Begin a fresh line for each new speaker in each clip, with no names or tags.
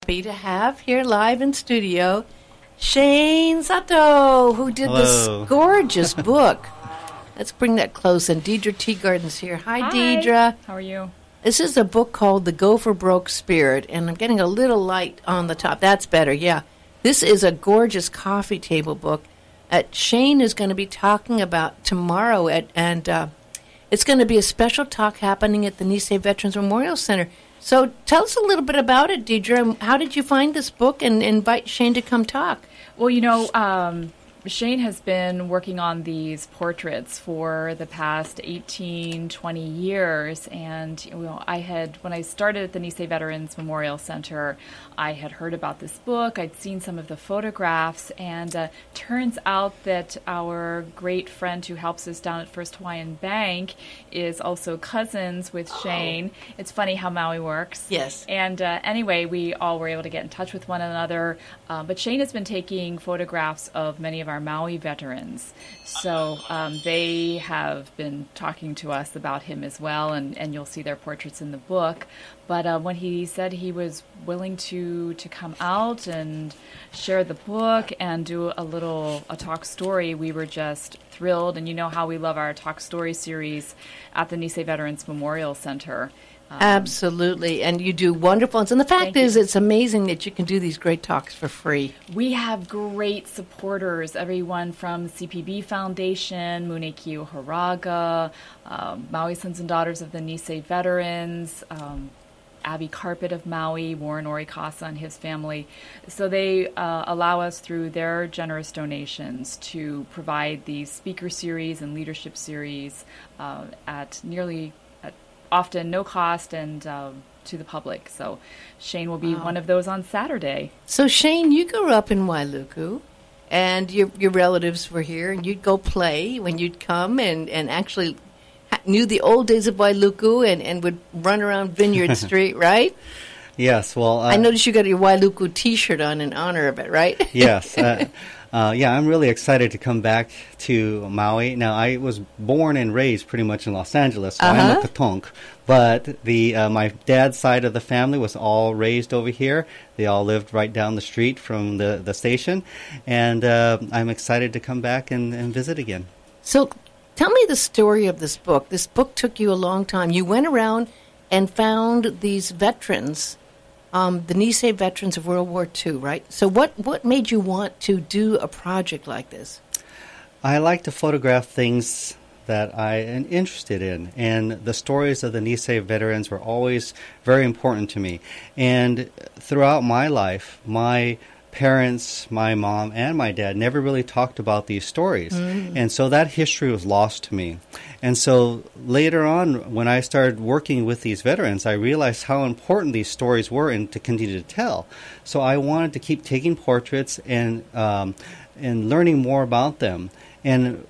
happy to have here live in studio Shane Sato, who did this gorgeous book. Let's bring that close. And Deidre Teagarden's here. Hi, Deidre.
How are you?
This is a book called The Go for Broke Spirit, and I'm getting a little light on the top. That's better, yeah. This is a gorgeous coffee table book that Shane is going to be talking about tomorrow, and it's going to be a special talk happening at the Nisei Veterans Memorial Center. So tell us a little bit about it, Deidre. How did you find this book and invite Shane to come talk?
Well, Shane has been working on these portraits for the past 18, 20 years. And when I started at the Nisei Veterans Memorial Center, I had heard about this book. I'd seen some of the photographs. And turns out that our great friend who helps us down at First Hawaiian Bank is also cousins with Shane. It's funny how Maui works.
Yes.
And anyway, we all were able to get in touch with one another. But Shane has been taking photographs of many of our Maui veterans. So they have been talking to us about him as well, and you'll see their portraits in the book. But when he said he was willing to come out and share the book and do a talk story, we were just thrilled. And you know how we love our talk story series at the Nisei Veterans Memorial Center.
Absolutely, and you do wonderful ones. And the fact is, it's amazing that you can do these great talks for free.
We have great supporters, everyone from CPB Foundation, Muneki Oharaga, Maui Sons and Daughters of the Nisei Veterans, Abby Carpet of Maui, Warren Orikasa and his family. So they allow us through their generous donations to provide these speaker series and leadership series at often no cost and to the public. So Shane will be one of those on Saturday.
So Shane, you grew up in Wailuku, and your relatives were here, and you'd go play when you'd come and actually knew the old days of Wailuku and would run around Vineyard Street, right?
Yes, well...
I noticed you got your Wailuku T-shirt on in honor of it, right?
Yes. I'm really excited to come back to Maui. Now, I was born and raised pretty much in Los Angeles, so I'm a Katonk. But my dad's side of the family was all raised over here. They all lived right down the street from the station. And I'm excited to come back and visit again.
So tell me the story of this book. This book took you a long time. You went around and found these veterans, the Nisei veterans of World War II, right? So what made you want to do a project like this?
I like to photograph things that I am interested in, and the stories of the Nisei veterans were always very important to me. And throughout my life, my parents, my mom, and my dad never really talked about these stories. And so that history was lost to me. And so later on, when I started working with these veterans, I realized how important these stories were and to continue to tell. So I wanted to keep taking portraits and learning more about them. And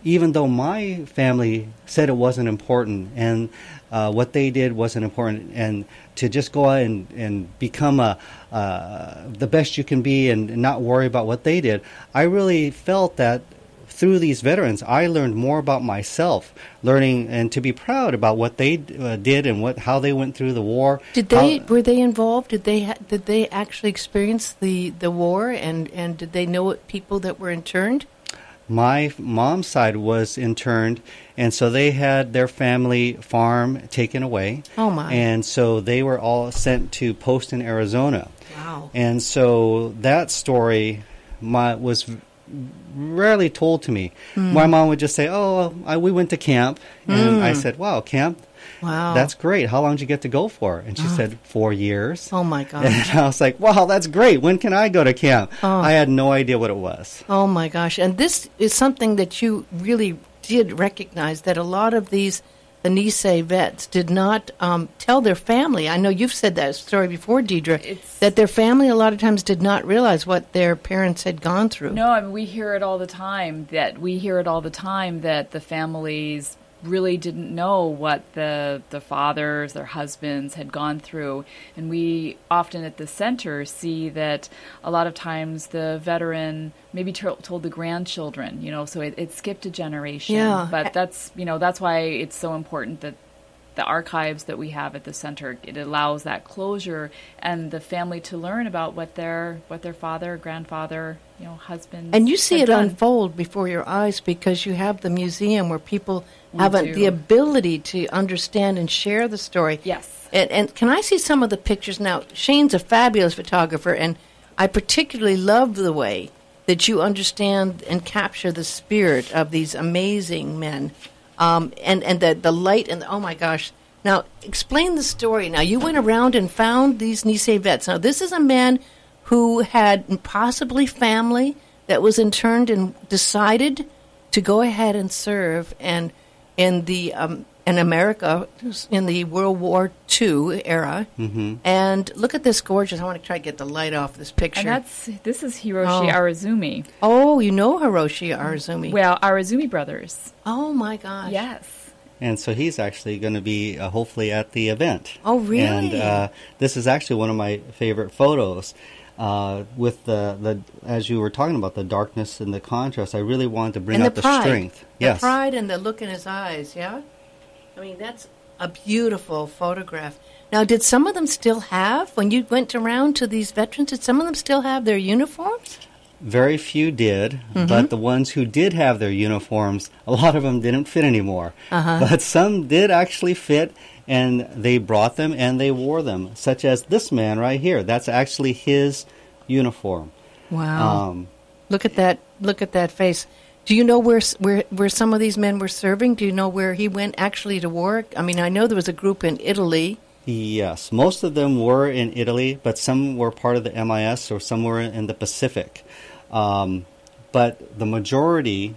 even though my family said it wasn't important and what they did wasn't important, and to just go out and become the best you can be and not worry about what they did, I really felt that through these veterans, I learned more about myself, learning and to be proud about what they did and how they went through the war.
Were they involved? Did they actually experience the war and did they know people that were interned?
My mom's side was interned, and so they had their family farm taken away.
Oh, my.
And so they were all sent to post in Arizona.
Wow.
And so that story was rarely told to me. My mom would just say, we went to camp. And I said, wow, camp?
Wow.
That's great. How long did you get to go for? And she said, 4 years.
Oh, my gosh.
And I was like, wow, that's great. When can I go to camp? I had no idea what it was.
Oh, my gosh. And this is something that you really did recognize, that a lot of the Nisei vets did not tell their family. I know you've said that story before, Deidre, that their family a lot of times did not realize what their parents had gone through.
No, I mean, we hear it all the time that the families really didn't know what the fathers, their husbands had gone through. And we often at the center see that a lot of times the veteran maybe told the grandchildren, so it skipped a generation.
Yeah.
But that's why it's so important that the archives that we have at the center. It allows that closure and the family to learn about what their father, grandfather, husband.
And you see it
done.
unfold before your eyes because you have the museum where people have the ability to understand and share the story.
Yes.
And can I see some of the pictures now? Shane's a fabulous photographer, and I particularly love the way that you understand and capture the spirit of these amazing men, and the light and oh my gosh! Now explain the story. Now you went around and found these Nisei vets. Now this is a man who had possibly family that was interned and decided to go ahead and serve, and in America in the World War II era. Mm-hmm. And look at this gorgeous. I want to try to get the light off this picture.
And this is Hiroshi Arazumi.
Oh, you know Hiroshi Arazumi.
Well, Arazumi brothers.
Oh, my gosh.
Yes.
And so he's actually going to be hopefully at the event.
Oh, really?
And this is actually one of my favorite photos. With the as you were talking about the darkness and the contrast, I really wanted to bring out the strength.
The pride and the look in his eyes, yeah? I mean, that's a beautiful photograph. Now, did some of them still have, when you went around to these veterans, did some of them still have their uniforms?
Very few did, but the ones who did have their uniforms, a lot of them didn't fit anymore. But some did actually fit, and they brought them and they wore them, such as this man right here. That's actually his uniform.
Wow. Look at that face. Do you know where some of these men were serving? Do you know where he went actually to work? I mean, I know there was a group in Italy.
Yes, most of them were in Italy, but some were part of the MIS or some were in the Pacific. But the majority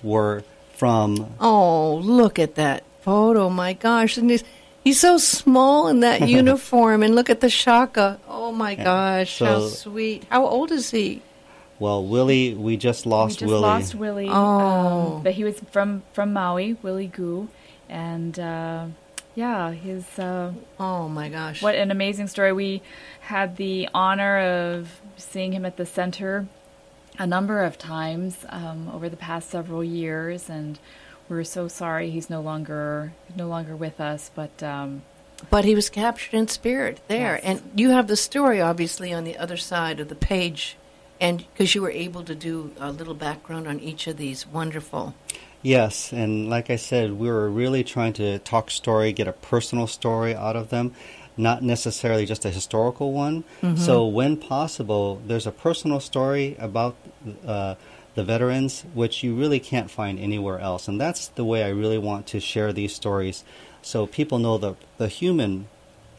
were from...
Oh, look at that photo. My gosh. And he's so small in that uniform. And look at the shaka. Oh, my gosh. How sweet. How old is he?
Well, Willie, we just lost Willie.
Lost Willie.
Oh.
But he was from Maui, Willie Gu. And, his...
oh, my gosh.
What an amazing story. We had the honor of seeing him at the center a number of times over the past several years, and we're so sorry he's no longer with us. But
he was captured in spirit there,
yes.
And you have the story obviously on the other side of the page, and because you were able to do a little background on each of these. Wonderful.
Yes, and like I said, we were really trying to talk story, get a personal story out of them. Not necessarily just a historical one. So when possible, there's a personal story about the veterans, which you really can't find anywhere else. And that's the way I really want to share these stories, so people know the human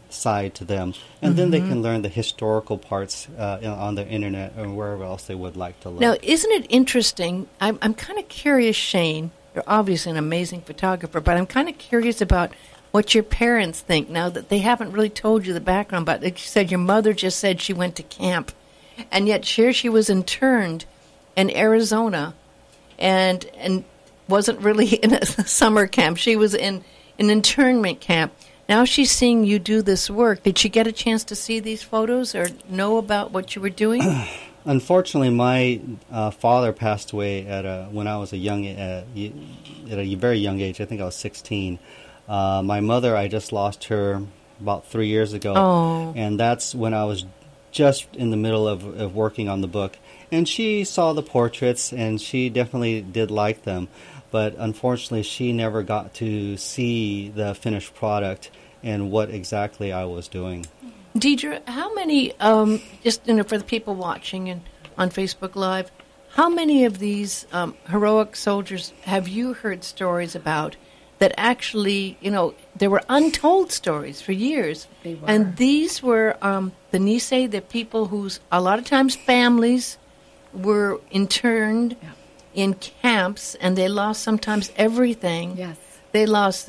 side to them. And then they can learn the historical parts on the internet or wherever else they would like to look.
Now, isn't it interesting? I'm kind of curious, Shane. You're obviously an amazing photographer, but I'm kind of curious about what your parents think now that they haven't really told you the background. But like you said, your mother just said she went to camp, and yet here she was interned in Arizona, and wasn't really in a summer camp. She was in an internment camp. Now she's seeing you do this work. Did she get a chance to see these photos or know about what you were doing?
Unfortunately, my father passed away when I was at a very young age. I think I was 16. My mother, I just lost her about 3 years ago, and that's when I was just in the middle of working on the book. And she saw the portraits, and she definitely did like them, but unfortunately she never got to see the finished product and what exactly I was doing.
Deidre, how many, just for the people watching and on Facebook Live, how many of these heroic soldiers have you heard stories about that actually, there were untold stories for years.
They were.
And these were the Nisei, the people whose, a lot of times families were interned in camps, and they lost sometimes everything.
Yes.
They lost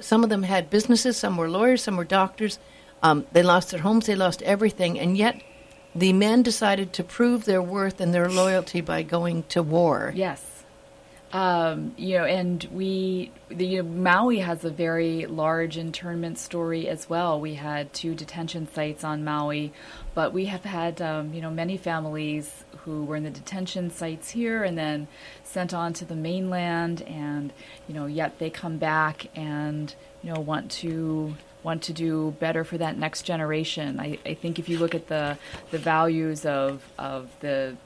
some of them had businesses, some were lawyers, some were doctors. They lost their homes, they lost everything, and yet the men decided to prove their worth and their loyalty by going to war.
Yes. And Maui has a very large internment story as well. We had 2 detention sites on Maui, but we have had, many families who were in the detention sites here and then sent on to the mainland, and, yet they come back and, want to do better for that next generation. I think if you look at the values of the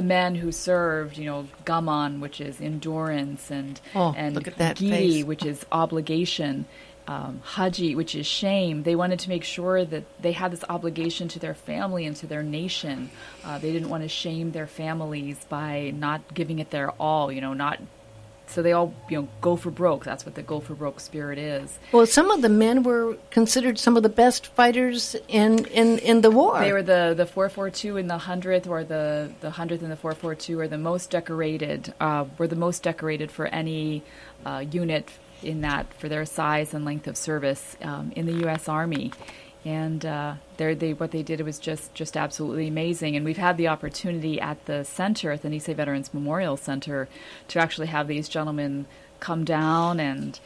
men who served, gaman, which is endurance, and
look at that
giri,
face.
which is obligation, haji, which is shame. They wanted to make sure that they had this obligation to their family and to their nation. They didn't want to shame their families by not giving it their all, So they all, go for broke. That's what the go for broke spirit is.
Well, some of the men were considered some of the best fighters in the war.
They were the 442 and the 100th, or the 100th and the 442 are the most decorated. Were the most decorated for any unit in that, for their size and length of service in the U.S. Army. And what they did was just absolutely amazing. And we've had the opportunity at the center, at the Nisei Veterans Memorial Center, to actually have these gentlemen come down and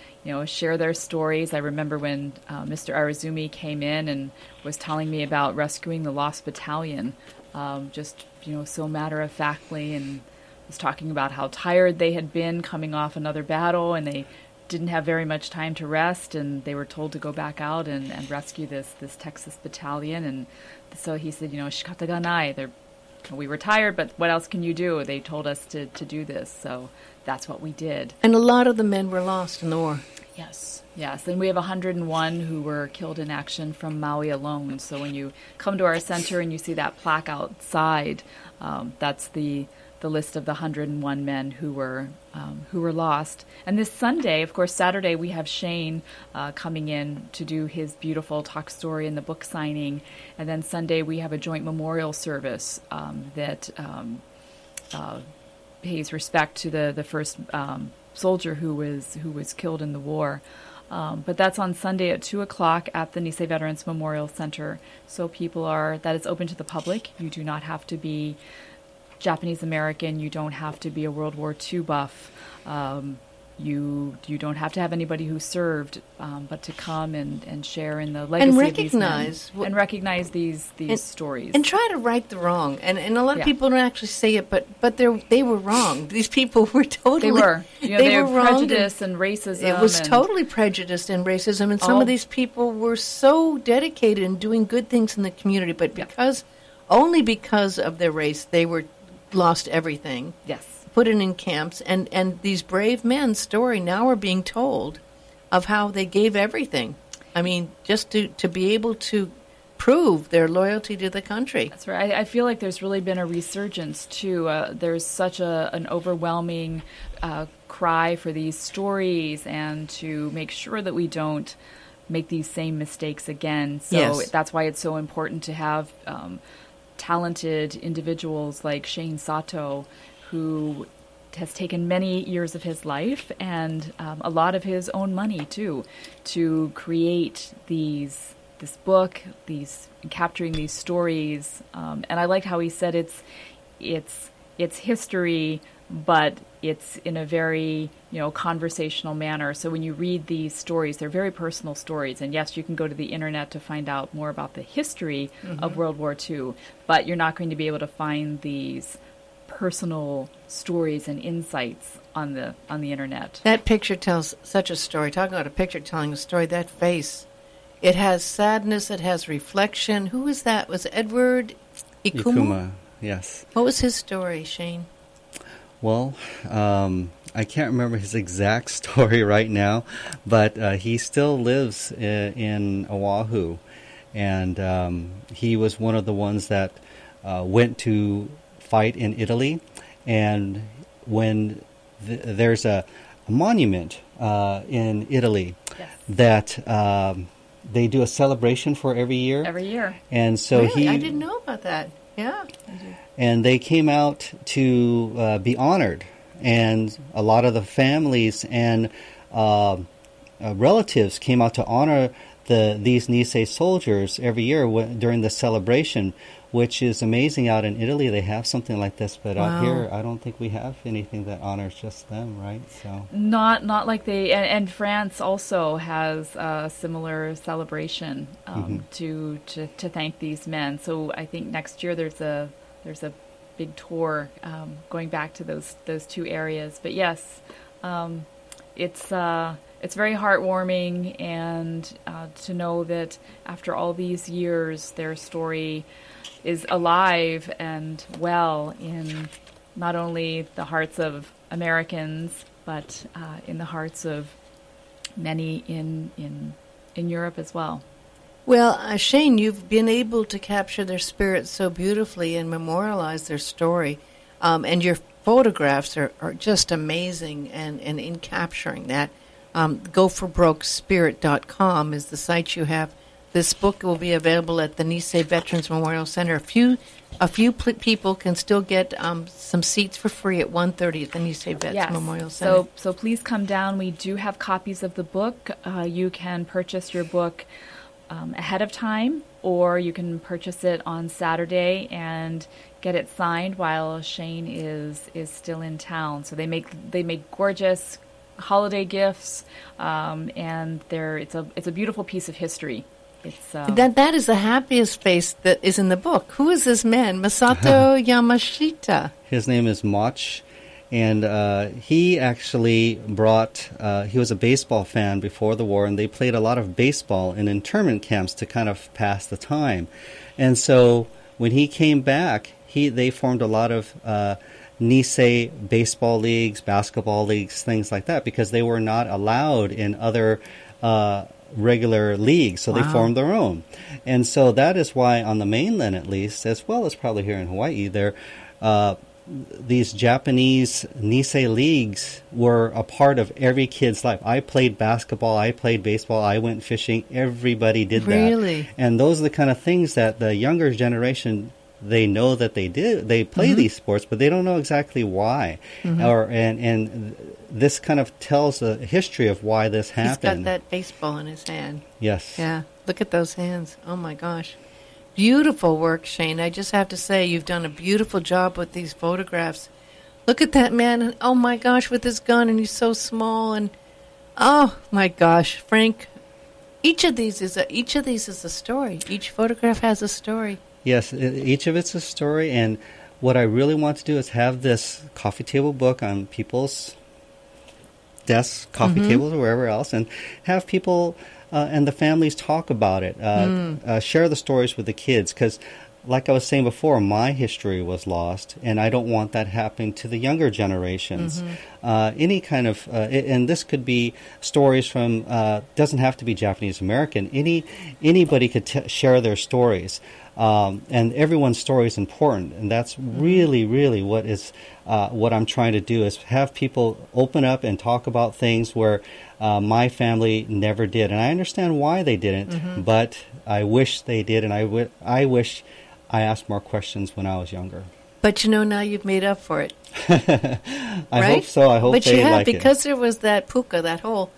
share their stories. I remember when Mr. Arizumi came in and was telling me about rescuing the lost battalion, so matter-of-factly, and was talking about how tired they had been coming off another battle, and they didn't have very much time to rest, and they were told to go back out and rescue this Texas battalion. And so he said, shikata ga nai, we were tired, but what else can you do? They told us to do this, so that's what we did.
And a lot of the men were lost in the war.
Yes, and we have 101 who were killed in action from Maui alone. So when you come to our center and you see that plaque outside, that's the list of the 101 men who were lost. And this Sunday, of course, Saturday, we have Shane coming in to do his beautiful talk story and the book signing. And then Sunday, we have a joint memorial service that pays respect to the first soldier who was killed in the war. But that's on Sunday at 2:00 at the Nisei Veterans Memorial Center. So that is open to the public. You do not have to be Japanese American. You don't have to be a World War II buff. You don't have to have anybody who served, but to come and share in the legacy of these men. And recognize these stories.
And try to right the wrong. And a lot of people don't actually say it, but they were wrong. These people were totally...
They were.
They
were prejudice and racism.
It was totally prejudice and racism. And some of these people were so dedicated in doing good things in the community, but only because of their race, they were lost everything.
Yes.
Put it in camps, and these brave men's story now are being told of how they gave everything. I mean, just to be able to prove their loyalty to the country.
That's right. I feel like there's really been a resurgence, too. There's such an overwhelming cry for these stories and to make sure that we don't make these same mistakes again. So that's why it's so important to have talented individuals like Shane Sato, who has taken many years of his life and a lot of his own money too, to create this book, capturing these stories. And I like how he said it's history, but it's in a very conversational manner. So when you read these stories, they're very personal stories. And yes, you can go to the internet to find out more about the history of World War II, but you're not going to be able to find these personal stories and insights on the internet.
That picture tells such a story. Talk about a picture telling a story. That face, it has sadness. It has reflection. Who was that? Was it Edward Ikuma?
Yes.
What was his story, Shane?
Well, I can't remember his exact story right now, but he still lives in Oahu, and he was one of the ones that went to fight in Italy, and when there's a monument in Italy that they do a celebration for every year.
Every year.
And so
really? I didn't know about that. Yeah.
And they came out to be honored, and a lot of the families and relatives came out to honor these Nisei soldiers every year during the celebration, which is amazing. Out in Italy, they have something like this, but out here, I don't think we have anything that honors just them, right? So
not like they, and France also has a similar celebration to thank these men. So I think next year there's a big tour going back to those two areas. But yes, it's very heartwarming, and to know that after all these years, their story is alive and well in not only the hearts of Americans, but in the hearts of many in Europe as well.
Well, Shane, you've been able to capture their spirit so beautifully and memorialize their story, and your photographs are just amazing, and in capturing that. GoForBrokeSpirit.com is the site you have. This book will be available at the Nisei Veterans Memorial Center. A few people can still get some seats for free at 1:30 at the Nisei Vets Memorial Center.
So please come down. We do have copies of the book. You can purchase your book ahead of time, or you can purchase it on Saturday and get it signed while Shane is still in town. So they make gorgeous holiday gifts, and it's a beautiful piece of history. It's
that is the happiest face that is in the book. Who is this man, Masato Yamashita?
His name is Mach, and he actually brought. He was a baseball fan before the war, and they played a lot of baseball in internment camps to kind of pass the time. And so when he came back, they formed a lot of Nisei baseball leagues, basketball leagues, things like that, because they were not allowed in other regular leagues, so they formed their own. And so that is why on the mainland, at least, as well as probably here in Hawaii, these Japanese Nisei leagues were a part of every kid's life. I played basketball, I played baseball, I went fishing, everybody did that.
Really?
And those are the kind of things that the younger generation, they know that they play these sports, but they don't know exactly why. And this kind of tells the history of why this happened.
He's got that baseball in his hand.
Yes.
Yeah. Look at those hands. Oh my gosh. Beautiful work, Shane. I just have to say, you've done a beautiful job with these photographs. Look at that man. Oh my gosh, with his gun, and he's so small. And oh my gosh, Frank. Each of these is a story. Each photograph has a story.
Yes, each of it's a story, and what I really want to do is have this coffee table book on people's desks, coffee tables, or wherever else, and have people and the families talk about it, share the stories with the kids, because like I was saying before, my history was lost, and I don't want that happening to the younger generations. Any kind of, and this could be stories from, doesn't have to be Japanese American, anybody could share their stories. And everyone's story is important, and that's really, really what I'm trying to do, is have people open up and talk about things where my family never did. And I understand why they didn't, but I wish they did, and I wish I asked more questions when I was younger.
But now you've made up for it.
I hope so. I hope
but
they
you have,
like
because there was that puka, that hole.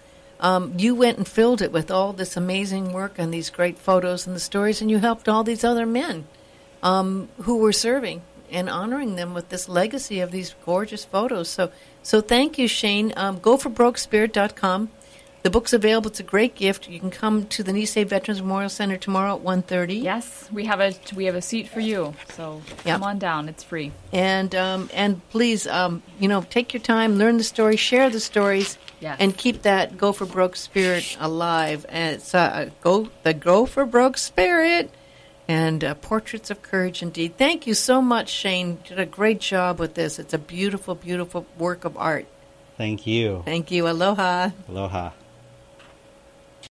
You went and filled it with all this amazing work and these great photos and the stories, and you helped all these other men who were serving and honoring them with this legacy of these gorgeous photos. So thank you, Shane. GoForBrokeSpirit.com. The book's available. It's a great gift. You can come to the Nisei Veterans Memorial Center tomorrow at 1:30.
Yes, we have a seat for you. So come on down. It's free.
And please, take your time, learn the story, share the stories.
Yes.
And keep that Go for Broke spirit alive. And it's the Go for Broke spirit and Portraits of Courage Indeed. Thank you so much, Shane. You did a great job with this. It's a beautiful, beautiful work of art.
Thank you.
Thank you. Aloha.
Aloha.